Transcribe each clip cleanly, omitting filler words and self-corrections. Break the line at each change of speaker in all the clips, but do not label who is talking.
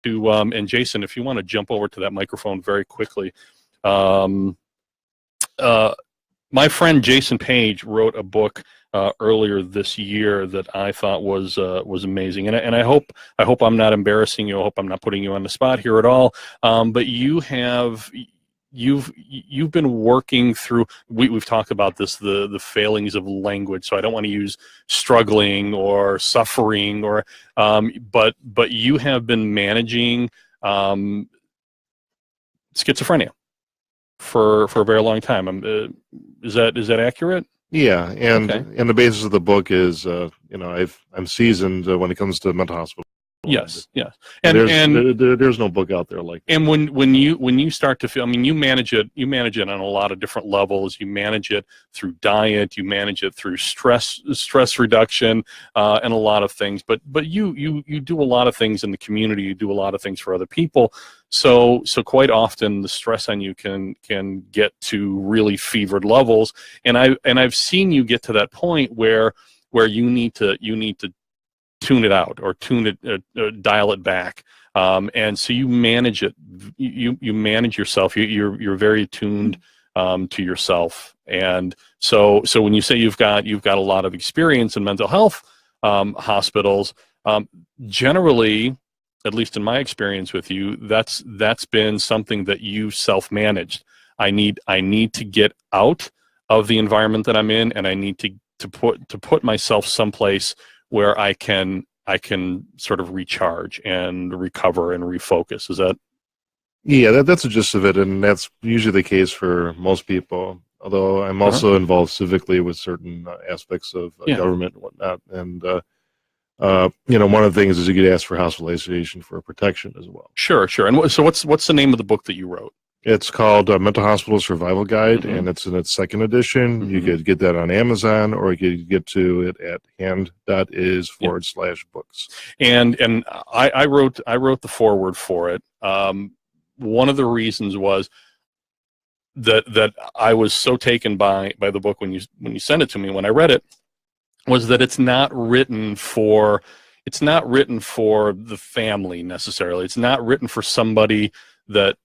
to, and Jason, if you want to jump over to that microphone very quickly. My friend Jason Page wrote a book earlier this year that I thought was amazing, and I hope I'm not embarrassing you. I hope I'm not putting you on the spot here at all. But you've been working through. We've talked about this, the failings of language. So I don't want to use struggling or suffering or, but you have been managing schizophrenia for a very long time. Is that accurate?
Yeah, and
Okay.
and the basis of the book is, I'm seasoned when it comes to mental hospital.
Yes, yes.
And there's no book out there like that.
And when you start to feel, I mean, you manage it on a lot of different levels. You manage it through diet, you manage it through stress reduction, and a lot of things. But you do a lot of things in the community. You do a lot of things for other people. So quite often the stress on you can get to really fevered levels. And I've seen you get to that point where you need to tune it out or dial it back, and so you manage it. You manage yourself. You're very attuned to yourself, and so when you say you've got a lot of experience in mental health hospitals, generally, at least in my experience with you, that's been something that you self-managed. I need to get out of the environment that I'm in, and I need to put myself someplace where I can sort of recharge and recover and refocus. Is that?
Yeah, that's the gist of it, and that's usually the case for most people. Although I'm also involved civically with certain aspects of government and whatnot, and one of the things is you get asked for hospitalization for protection as well.
Sure. And so what's the name of the book that you wrote?
It's called Mental Hospital Survival Guide, and it's in its second edition. You could get that on Amazon, or you could get to it at hand.is/books.
And I wrote the foreword for it. One of the reasons was that I was so taken by the book when you sent it to me, when I read it, was that it's not written for the family necessarily. It's not written for somebody that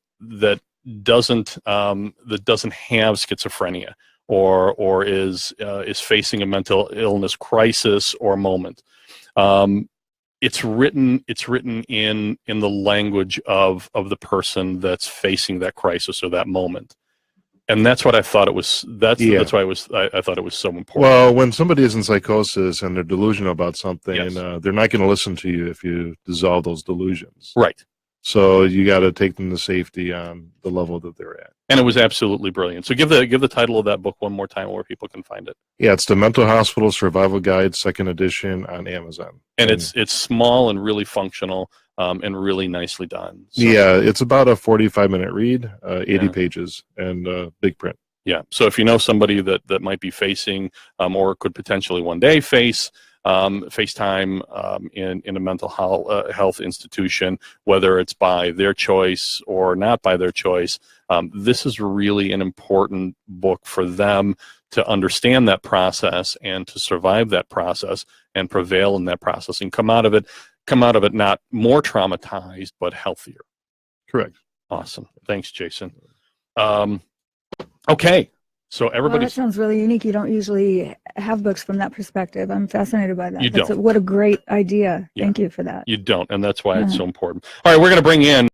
doesn't have schizophrenia or is facing a mental illness crisis or moment. It's written in the language of the person that's facing that crisis or that moment. And that's what I thought it was. That's why I thought it was so important.
Well, when somebody is in psychosis and they're delusional about something, they're not going to listen to you if you dissolve those delusions.
Right.
So you got to take them to safety on the level that they're at.
And it was absolutely brilliant. So give the title of that book one more time where people can find it.
Yeah, it's the Mental Hospital Survival Guide, second edition on Amazon.
And it's small and really functional, and really nicely done. So,
yeah, it's about a 45-minute read, 80 pages, and big print.
Yeah. So if you know somebody that might be facing, or could potentially one day face time in a mental health institution, whether it's by their choice or not by their choice, this is really an important book for them to understand that process and to survive that process and prevail in that process and come out of it not more traumatized but healthier.
Correct.
Awesome. Thanks, Jason. Okay. So everybody.
That sounds really unique. You don't usually have books from that perspective. I'm fascinated by that.
You don't.
What a great idea. Thank you for that.
You don't, and that's why it's so important. All right, we're going to bring in